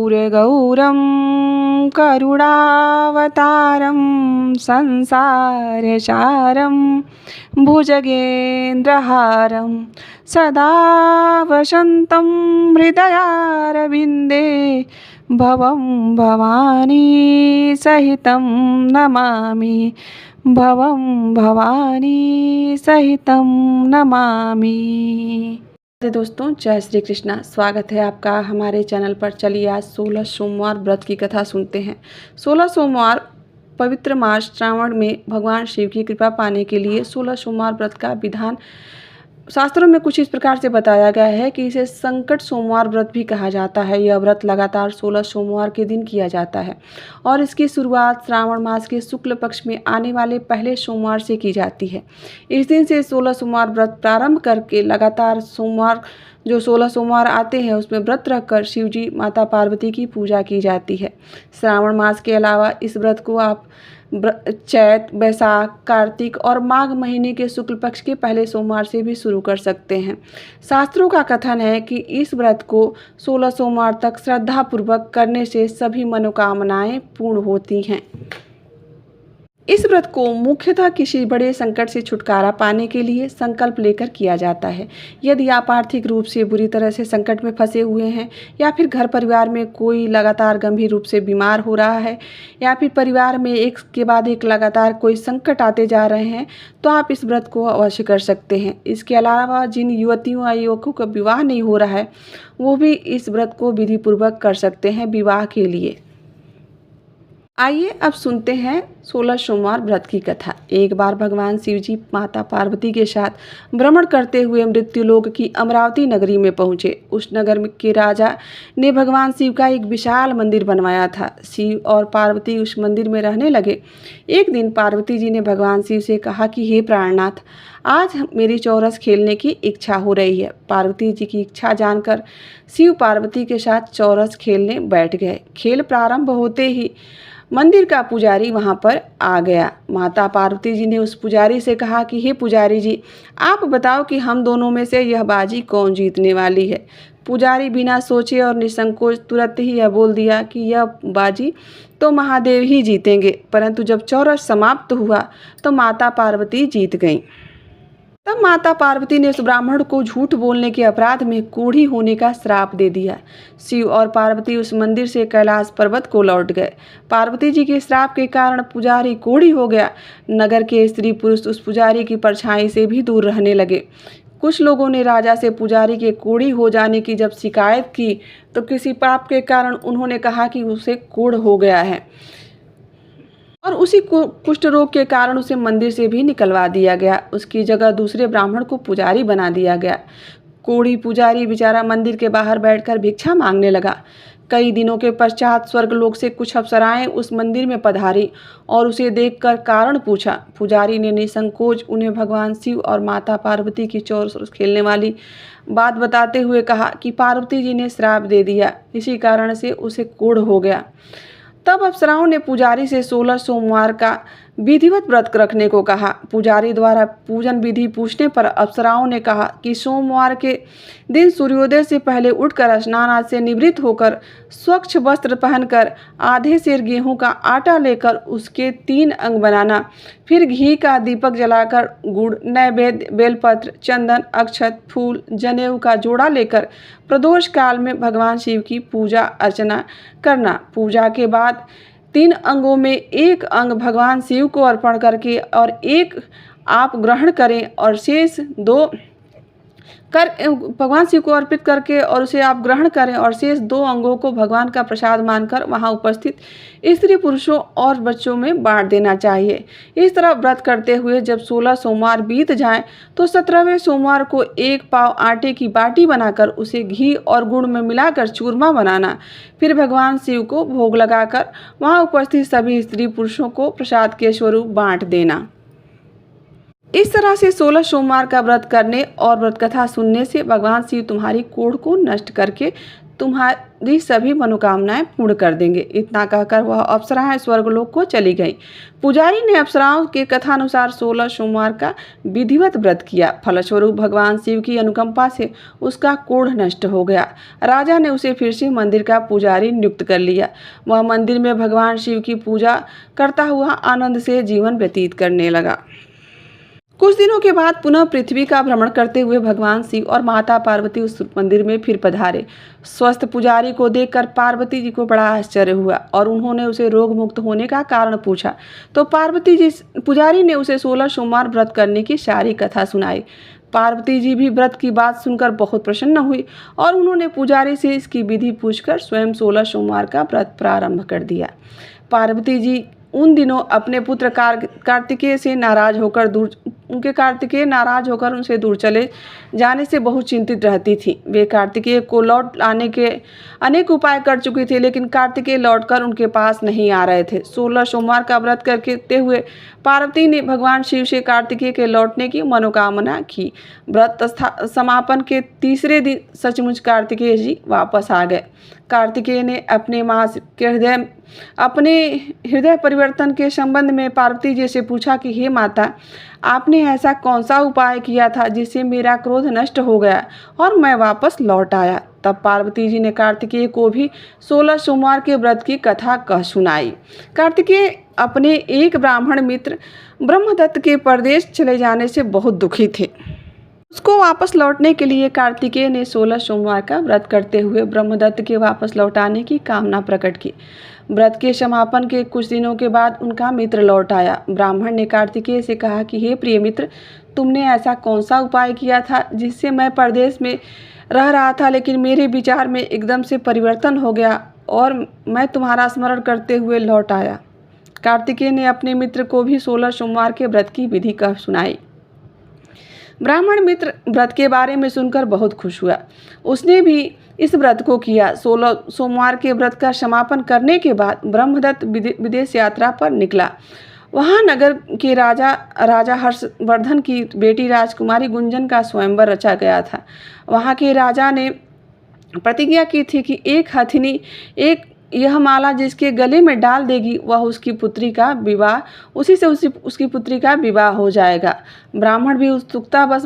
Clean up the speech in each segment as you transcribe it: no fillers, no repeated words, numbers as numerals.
कर्पूरगौरं करुणावतारं संसारसारं भुजगेन्द्रहारं सदा वसन्तं हृदयारविन्दे भवं भवानी सहितं नमामि भवं भवानी सहितं नमामि। दोस्तों, जय श्री कृष्णा। स्वागत है आपका हमारे चैनल पर। चलिए आज 16 सोमवार व्रत की कथा सुनते हैं। 16 सोमवार पवित्र मास श्रावण में भगवान शिव की कृपा पाने के लिए 16 सोमवार व्रत का विधान शास्त्रों में कुछ इस प्रकार से बताया गया है कि इसे संकट सोमवार व्रत भी कहा जाता है। यह व्रत लगातार 16 सोमवार के दिन किया जाता है और इसकी शुरुआत श्रावण मास के शुक्ल पक्ष में आने वाले पहले सोमवार से की जाती है। इस दिन से 16 सोमवार व्रत प्रारंभ करके लगातार सोमवार जो 16 सोमवार आते हैं उसमें व्रत रखकर शिव जी माता पार्वती की पूजा की जाती है। श्रावण मास के अलावा इस व्रत को आप चैत, बैसाख, कार्तिक और माघ महीने के शुक्ल पक्ष के पहले सोमवार से भी शुरू कर सकते हैं। शास्त्रों का कथन है कि इस व्रत को 16 सोमवार तक श्रद्धापूर्वक करने से सभी मनोकामनाएं पूर्ण होती हैं। इस व्रत को मुख्यतः किसी बड़े संकट से छुटकारा पाने के लिए संकल्प लेकर किया जाता है। यदि आप आर्थिक रूप से बुरी तरह से संकट में फंसे हुए हैं या फिर घर परिवार में कोई लगातार गंभीर रूप से बीमार हो रहा है या फिर परिवार में एक के बाद एक लगातार कोई संकट आते जा रहे हैं तो आप इस व्रत को अवश्य कर सकते हैं। इसके अलावा जिन युवतियों या युवकों का विवाह नहीं हो रहा है वो भी इस व्रत को विधिपूर्वक कर सकते हैं विवाह के लिए। आइए अब सुनते हैं 16 सोमवार व्रत की कथा। एक बार भगवान शिव जी माता पार्वती के साथ भ्रमण करते हुए मृत्युलोक की अमरावती नगरी में पहुँचे। उस नगर के राजा ने भगवान शिव का एक विशाल मंदिर बनवाया था। शिव और पार्वती उस मंदिर में रहने लगे। एक दिन पार्वती जी ने भगवान शिव से कहा कि हे प्राणनाथ, आज मेरी चौरस खेलने की इच्छा हो रही है। पार्वती जी की इच्छा जानकर शिव पार्वती के साथ चौरस खेलने बैठ गए। खेल प्रारंभ होते ही मंदिर का पुजारी वहां पर आ गया। माता पार्वती जी ने उस पुजारी से कहा कि हे पुजारी जी, आप बताओ कि हम दोनों में से यह बाजी कौन जीतने वाली है। पुजारी बिना सोचे और निसंकोच तुरंत ही यह बोल दिया कि यह बाजी तो महादेव ही जीतेंगे। परंतु जब चौरस समाप्त हुआ तो माता पार्वती जीत गईं। तब माता पार्वती ने उस ब्राह्मण को झूठ बोलने के अपराध में कोढ़ी होने का श्राप दे दिया। शिव और पार्वती उस मंदिर से कैलाश पर्वत को लौट गए। पार्वती जी के श्राप के कारण पुजारी कोढ़ी हो गया। नगर के स्त्री पुरुष उस पुजारी की परछाई से भी दूर रहने लगे। कुछ लोगों ने राजा से पुजारी के कोढ़ी हो जाने की जब शिकायत की तो किसी पाप के कारण उन्होंने कहा कि उसे कोढ़ हो गया है और उसी कुष्ठ रोग के कारण उसे मंदिर से भी निकलवा दिया गया। उसकी जगह दूसरे ब्राह्मण को पुजारी बना दिया गया। कोढ़ी पुजारी बेचारा मंदिर के बाहर बैठकर भिक्षा मांगने लगा। कई दिनों के पश्चात स्वर्गलोक से कुछ अप्सराएं उस मंदिर में पधारी और उसे देखकर कारण पूछा। पुजारी ने निसंकोच उन्हें भगवान शिव और माता पार्वती की चौरस खेलने वाली बात बताते हुए कहा कि पार्वती जी ने श्राप दे दिया, इसी कारण से उसे कोढ़ हो गया। तब अप्सराओं ने पुजारी से 16 सोमवार का विधिवत व्रत रखने को कहा। पुजारी द्वारा पूजन विधि पूछने पर अप्सराओं ने कहा कि सोमवार के दिन सूर्योदय से पहले उठकर स्नान आदि से निवृत्त होकर स्वच्छ वस्त्र पहनकर आधे सेर गेहूं का आटा लेकर उसके 3 अंग बनाना, फिर घी का दीपक जलाकर गुड़, नैवेद्य, बेलपत्र, चंदन, अक्षत, फूल, जनेऊ का जोड़ा लेकर प्रदोष काल में भगवान शिव की पूजा अर्चना करना। पूजा के बाद 3 अंगों में एक अंग भगवान शिव को अर्पण करके और एक आप ग्रहण करें और शेष 2 भगवान शिव को अर्पित करके और उसे आप ग्रहण करें और शेष 2 अंगों को भगवान का प्रसाद मानकर वहां उपस्थित स्त्री पुरुषों और बच्चों में बांट देना चाहिए। इस तरह व्रत करते हुए जब 16 सोमवार बीत जाएं तो 17वें सोमवार को 1 पाव आटे की बाटी बनाकर उसे घी और गुड़ में मिलाकर चूरमा बनाना, फिर भगवान शिव को भोग लगाकर वहां उपस्थित सभी स्त्री पुरुषों को प्रसाद के स्वरूप बांट देना। इस तरह से 16 सोमवार का व्रत करने और व्रत कथा सुनने से भगवान शिव तुम्हारी कोढ़ को नष्ट करके जी सभी मनोकामनाएं पूर्ण कर देंगे। इतना कहकर वह अप्सराएं स्वर्गलोक को चली गईं। पुजारी ने अप्सराओं के कथानुसार 16 सोमवार का विधिवत व्रत किया। फलस्वरूप भगवान शिव की अनुकंपा से उसका कोढ़ नष्ट हो गया। राजा ने उसे फिर से मंदिर का पुजारी नियुक्त कर लिया। वह मंदिर में भगवान शिव की पूजा करता हुआ आनंद से जीवन व्यतीत करने लगा। कुछ दिनों के बाद पुनः पृथ्वी का भ्रमण करते हुए भगवान शिव और माता पार्वती उस मंदिर में फिर पधारे। स्वस्थ पुजारी को देखकर पार्वती जी को बड़ा आश्चर्य हुआ और उन्होंने उसे रोग मुक्त होने का कारण पूछा। तो पुजारी ने उसे 16 सोमवार व्रत करने की सारी कथा सुनाई। पार्वती जी भी व्रत की बात सुनकर बहुत प्रसन्न हुई और उन्होंने पुजारी से इसकी विधि पूछकर स्वयं 16 सोमवार का व्रत प्रारंभ कर दिया। पार्वती जी उन दिनों अपने पुत्र कार्तिकेय नाराज होकर उनसे दूर चले जाने से बहुत चिंतित रहती थी। वे कार्तिकेय को लौट लाने के अनेक उपाय कर चुकी थी, लेकिन कार्तिकेय लौटकर उनके पास नहीं आ रहे थे। 16 सोमवार का व्रत करते हुए पार्वती ने भगवान शिव से कार्तिकेय के लौटने की मनोकामना की। व्रत समापन के तीसरे दिन सचमुच कार्तिकेय जी वापस आ गए। कार्तिकेय ने अपने हृदय परिवर्तन के संबंध में पार्वती जी से पूछा कि हे माता, आपने ऐसा कौन सा उपाय किया था जिससे मेरा क्रोध नष्ट हो गया और मैं वापस लौट आया। तब पार्वती जी ने कार्तिकेय को भी 16 सोमवार के व्रत की कथा कह सुनाई। कार्तिकेय अपने एक ब्राह्मण मित्र ब्रह्मदत्त के परदेश चले जाने से बहुत दुखी थे। उसको वापस लौटने के लिए कार्तिकेय ने 16 सोमवार का व्रत करते हुए ब्रह्मदत्त के वापस लौटाने की कामना प्रकट की। व्रत के समापन के कुछ दिनों के बाद उनका मित्र लौट आया। ब्राह्मण ने कार्तिकेय से कहा कि हे प्रिय मित्र, तुमने ऐसा कौन सा उपाय किया था जिससे मैं परदेश में रह रहा था, लेकिन मेरे विचार में एकदम से परिवर्तन हो गया और मैं तुम्हारा स्मरण करते हुए लौट आया। कार्तिकेय ने अपने मित्र को भी 16 सोमवार के व्रत की विधि कह सुनाई। ब्राह्मण मित्र व्रत के बारे में सुनकर बहुत खुश हुआ। उसने भी इस व्रत को किया। 16 सोमवार के व्रत का समापन करने के बाद ब्रह्मदत्त विदेश यात्रा पर निकला। वहाँ नगर के राजा हर्षवर्धन की बेटी राजकुमारी गुंजन का स्वयंवर रचा गया था। वहाँ के राजा ने प्रतिज्ञा की थी कि एक हथिनी यह माला जिसके गले में डाल देगी वह उसकी पुत्री का विवाह हो जाएगा। ब्राह्मण भी उत्सुकतावश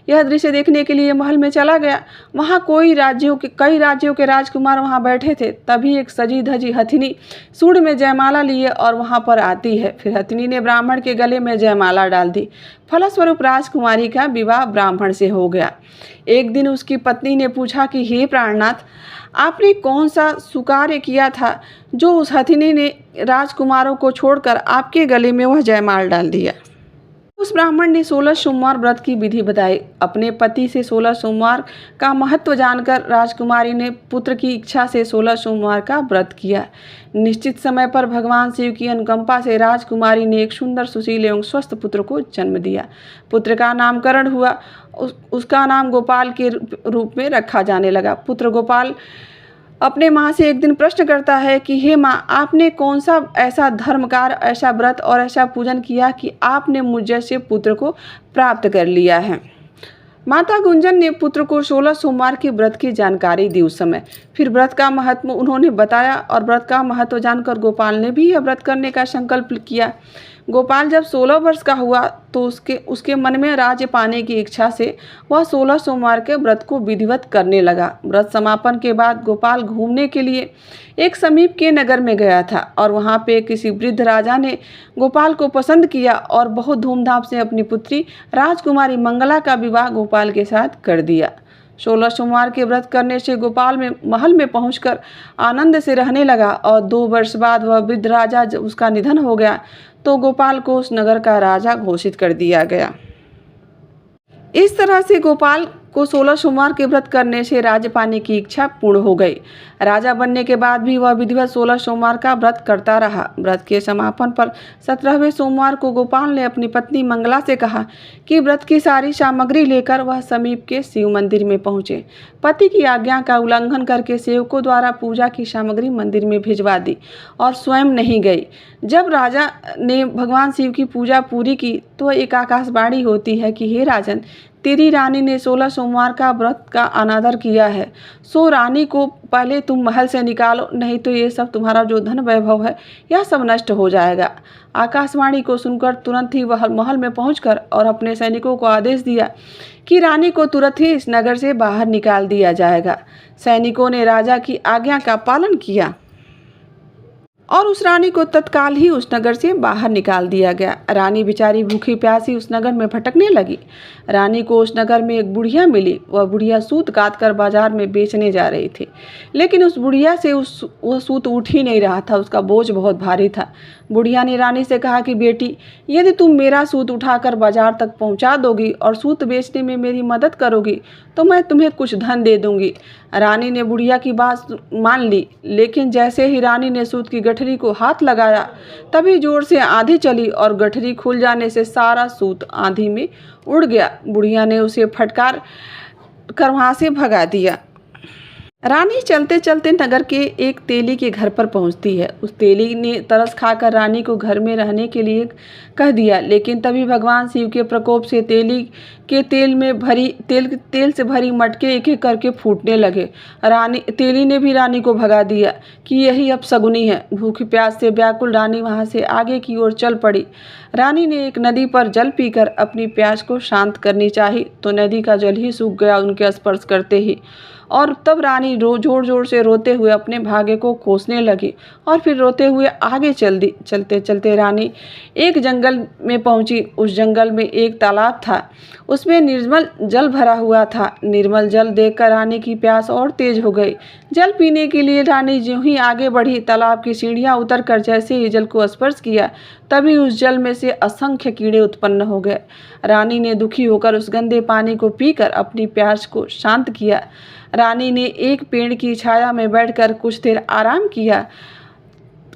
यह दृश्य देखने के लिए महल में चला गया। वहाँ कई राज्यों के राजकुमार वहाँ बैठे थे। तभी एक सजी धजी हथिनी सूंड में जयमाला लिए और वहाँ पर आती है। फिर हथिनी ने ब्राह्मण के गले में जयमाला डाल दी। फलस्वरूप राजकुमारी का विवाह ब्राह्मण से हो गया। एक दिन उसकी पत्नी ने पूछा कि हे प्राणनाथ, आपने कौन सा सुकार्य किया था जो उस हथिनी ने राजकुमारों को छोड़कर आपके गले में वह जयमाल डाल दिया। उस ब्राह्मण ने 16 सोमवार व्रत की विधि बताई। अपने पति से 16 सोमवार का महत्व जानकर राजकुमारी ने पुत्र की इच्छा से 16 सोमवार का व्रत किया। निश्चित समय पर भगवान शिव की अनुकंपा से राजकुमारी ने एक सुंदर, सुशील एवं स्वस्थ पुत्र को जन्म दिया। पुत्र का नामकरण हुआ। उसका नाम गोपाल के रूप में रखा जाने लगा। पुत्र गोपाल अपने माँ से एक दिन प्रश्न करता है कि हे माँ, आपने कौन सा ऐसा धर्मकार, ऐसा व्रत और ऐसा पूजन किया कि आपने मुझ जैसे पुत्र को प्राप्त कर लिया है। माता गुंजन ने पुत्र को 16 सोमवार के व्रत की जानकारी दी। उस समय फिर व्रत का महत्व उन्होंने बताया और व्रत का महत्व जानकर गोपाल ने भी यह व्रत करने का संकल्प किया। गोपाल जब 16 वर्ष का हुआ तो उसके मन में राज्य पाने की इच्छा से वह 16 सोमवार के व्रत को विधिवत करने लगा। व्रत समापन के बाद गोपाल घूमने के लिए एक समीप के नगर में गया था और वहाँ पे किसी वृद्ध राजा ने गोपाल को पसंद किया और बहुत धूमधाम से अपनी पुत्री राजकुमारी मंगला का विवाह गोपाल के साथ कर दिया। 16 सोमवार के व्रत करने से गोपाल महल में पहुंचकर आनंद से रहने लगा और 2 वर्ष बाद वह वृद्ध राजा जब उसका निधन हो गया तो गोपाल को उस नगर का राजा घोषित कर दिया गया। इस तरह से गोपाल को 16 सोमवार के व्रत करने से राज्य पाने की इच्छा पूर्ण हो गई। राजा बनने के बाद भी वह विधिवत 16 सोमवार का व्रत करता रहा। व्रत के समापन पर 17वें सोमवार को गोपाल ने अपनी पत्नी मंगला से कहा कि व्रत की सारी सामग्री लेकर वह समीप के शिव मंदिर में पहुंचे। पति की आज्ञा का उल्लंघन करके सेवकों द्वारा पूजा की सामग्री मंदिर में भिजवा दी और स्वयं नहीं गई। जब राजा ने भगवान शिव की पूजा पूरी की तो एक आकाशवाणी होती है कि हे राजन, तेरी रानी ने 16 सोमवार का व्रत का अनादर किया है, सो रानी को पहले तुम महल से निकालो, नहीं तो ये सब तुम्हारा जो धन वैभव है यह सब नष्ट हो जाएगा। आकाशवाणी को सुनकर तुरंत ही वह महल में पहुंचकर और अपने सैनिकों को आदेश दिया कि रानी को तुरंत ही इस नगर से बाहर निकाल दिया जाएगा। सैनिकों ने राजा की आज्ञा का पालन किया और उस रानी को तत्काल ही उस नगर से बाहर निकाल दिया गया। रानी बेचारी भूखी प्यासी उस नगर में भटकने लगी। रानी को उस नगर में एक बुढ़िया मिली। वह बुढ़िया सूत काट कर बाजार में बेचने जा रही थी, लेकिन उस बुढ़िया से वह सूत उठ ही नहीं रहा था, उसका बोझ बहुत भारी था। बुढ़िया ने रानी से कहा कि बेटी, यदि तुम मेरा सूत उठाकर बाजार तक पहुंचा दोगी और सूत बेचने में मेरी मदद करोगी तो मैं तुम्हें कुछ धन दे दूंगी। रानी ने बुढ़िया की बात मान ली, लेकिन जैसे ही रानी ने सूत की गठरी को हाथ लगाया तभी जोर से आंधी चली और गठरी खुल जाने से सारा सूत आंधी में उड़ गया। बुढ़िया ने उसे फटकार कर वहाँ से भगा दिया। रानी चलते चलते नगर के एक तेली के घर पर पहुंचती है। उस तेली ने तरस खाकर रानी को घर में रहने के लिए कह दिया, लेकिन तभी भगवान शिव के प्रकोप से तेली के तेल से भरी मटके एक एक करके फूटने लगे। तेली ने भी रानी को भगा दिया कि यही अपशगुनी है। भूखी प्यास से व्याकुल रानी वहां से आगे की ओर चल पड़ी। रानी ने एक नदी पर जल पीकर अपनी प्यास को शांत करनी चाही तो नदी का जल ही सूख गया उनके स्पर्श करते ही, और तब रानी जोर जोर से रोते हुए अपने भाग्य को कोसने लगी और फिर रोते हुए आगे चल दी। चलते चलते रानी एक जंगल में पहुंची। उस जंगल में एक तालाब था, उसमें निर्मल जल भरा हुआ था। निर्मल जल देखकर रानी की प्यास और तेज हो गई। जल पीने के लिए रानी ज्यों ही आगे बढ़ी, तालाब की सीढ़ियां उतरकर जैसे ही जल को स्पर्श किया तभी उस जल में से असंख्य कीड़े उत्पन्न हो गए। रानी ने दुखी होकर उस गंदे पानी को पीकर अपनी प्यास को शांत किया। रानी ने एक पेड़ की छाया में बैठकर कुछ देर आराम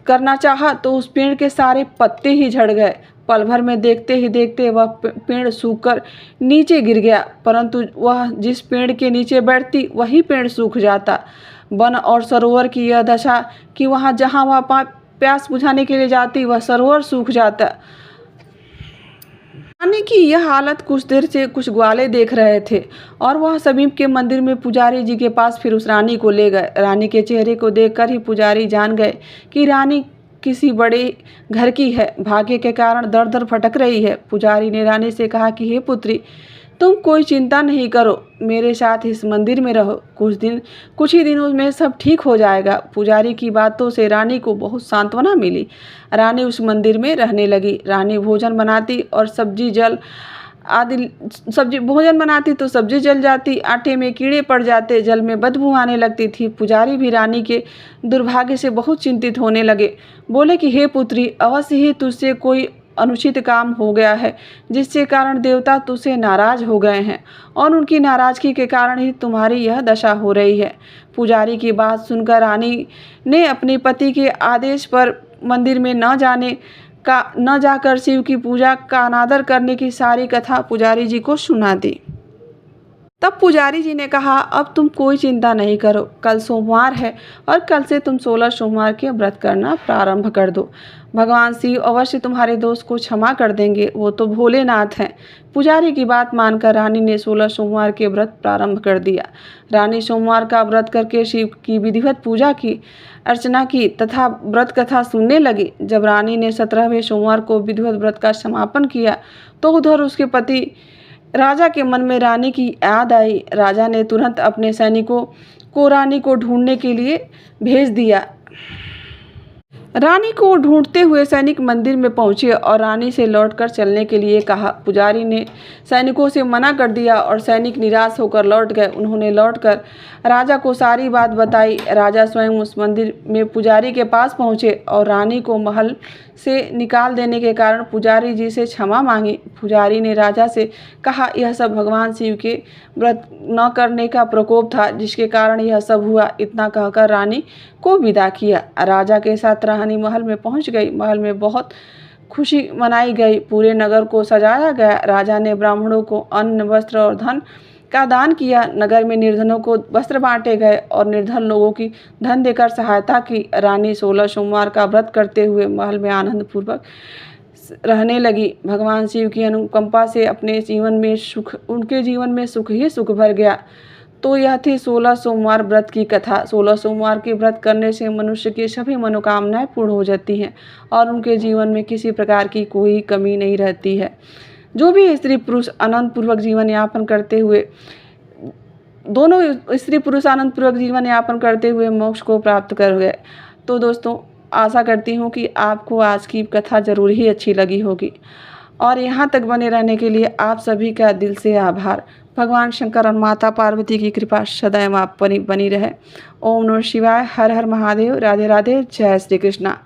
करना चाहा तो उस पेड़ के सारे पत्ते ही झड़ गए। पल भर में देखते ही देखते वह पेड़ सूखकर नीचे गिर गया, परंतु वह जिस पेड़ के नीचे बैठती वही पेड़ सूख जाता। वन और सरोवर की यह दशा कि जहाँ वह प्यास बुझाने के लिए जाती वह सरोवर सूख जाता। रानी की यह हालत कुछ देर से कुछ ग्वाले देख रहे थे और वह समीप के मंदिर में पुजारी जी के पास फिर उस रानी को ले गए। रानी के चेहरे को देखकर ही पुजारी जान गए कि रानी किसी बड़े घर की है, भाग्य के कारण दर दर भटक रही है। पुजारी ने रानी से कहा कि हे पुत्री, तुम कोई चिंता नहीं करो, मेरे साथ इस मंदिर में रहो, कुछ ही दिनों में सब ठीक हो जाएगा। पुजारी की बातों से रानी को बहुत सांत्वना मिली। रानी उस मंदिर में रहने लगी। रानी भोजन बनाती और भोजन बनाती तो सब्जी जल जाती, आटे में कीड़े पड़ जाते, जल में बदबू आने लगती थी। पुजारी भी रानी के दुर्भाग्य से बहुत चिंतित होने लगे। बोले कि हे पुत्री, अवश्य ही तुझसे कोई अनुचित काम हो गया है जिसके कारण देवता तुझसे नाराज हो गए हैं और उनकी नाराजगी के कारण ही तुम्हारी यह दशा हो रही है। पुजारी की बात सुनकर रानी ने अपने पति के आदेश पर मंदिर में न जाकर शिव की पूजा का अनादर करने की सारी कथा पुजारी जी को सुना दी। तब पुजारी जी ने कहा, अब तुम कोई चिंता नहीं करो, कल सोमवार है और कल से तुम 16 सोमवार के व्रत करना प्रारंभ कर दो। भगवान शिव अवश्य तुम्हारे दोष को क्षमा कर देंगे, वो तो भोलेनाथ हैं। पुजारी की बात मानकर रानी ने 16 सोमवार के व्रत प्रारंभ कर दिया। रानी सोमवार का व्रत करके शिव की विधिवत पूजा की, अर्चना की तथा व्रत कथा सुनने लगी। जब रानी ने 17वें सोमवार को विधिवत व्रत का समापन किया तो उधर उसके पति राजा के मन में रानी की याद आई। राजा ने तुरंत अपने सैनिकों को रानी को ढूंढने के लिए भेज दिया। रानी को ढूंढते हुए सैनिक मंदिर में पहुंचे और रानी से लौटकर चलने के लिए कहा। पुजारी ने सैनिकों से मना कर दिया और सैनिक निराश होकर लौट गए। उन्होंने लौटकर राजा को सारी बात बताई। राजा स्वयं उस मंदिर में पुजारी के पास पहुंचे और रानी को महल से निकाल देने के कारण पुजारी जी से क्षमा मांगी। पुजारी ने राजा से कहा, यह सब भगवान शिव के व्रत न करने का प्रकोप था जिसके कारण यह सब हुआ। इतना कहकर रानी को विदा किया। राजा के साथ रानी महल में पहुंच गई। महल में बहुत खुशी मनाई गई, पूरे नगर को सजाया गया। राजा ने ब्राह्मणों को अन्न, वस्त्र और धन का दान किया। नगर में निर्धनों को वस्त्र बांटे गए और निर्धन लोगों की धन देकर सहायता की। रानी 16 सोमवार का व्रत करते हुए महल में आनंद पूर्वक रहने लगी। भगवान शिव की अनुकंपा से अपने जीवन में सुख, उनके जीवन में सुख ही सुख भर गया। तो यह थी 16 सोमवार व्रत की कथा। 16 सोमवार के व्रत करने से मनुष्य की सभी मनोकामनाएं पूर्ण हो जाती हैं और उनके जीवन में किसी प्रकार की कोई कमी नहीं रहती है। जो भी स्त्री पुरुष आनंद पूर्वक जीवन यापन करते हुए, दोनों स्त्री पुरुष आनंद पूर्वक जीवन यापन करते हुए मोक्ष को प्राप्त कर गए। तो दोस्तों, आशा करती हूँ कि आपको आज की कथा ज़रूर ही अच्छी लगी होगी और यहाँ तक बने रहने के लिए आप सभी का दिल से आभार। भगवान शंकर और माता पार्वती की कृपा सदैव आप बनी रहे। ओम नमः शिवाय। हर हर महादेव। राधे राधे। जय श्री कृष्णा।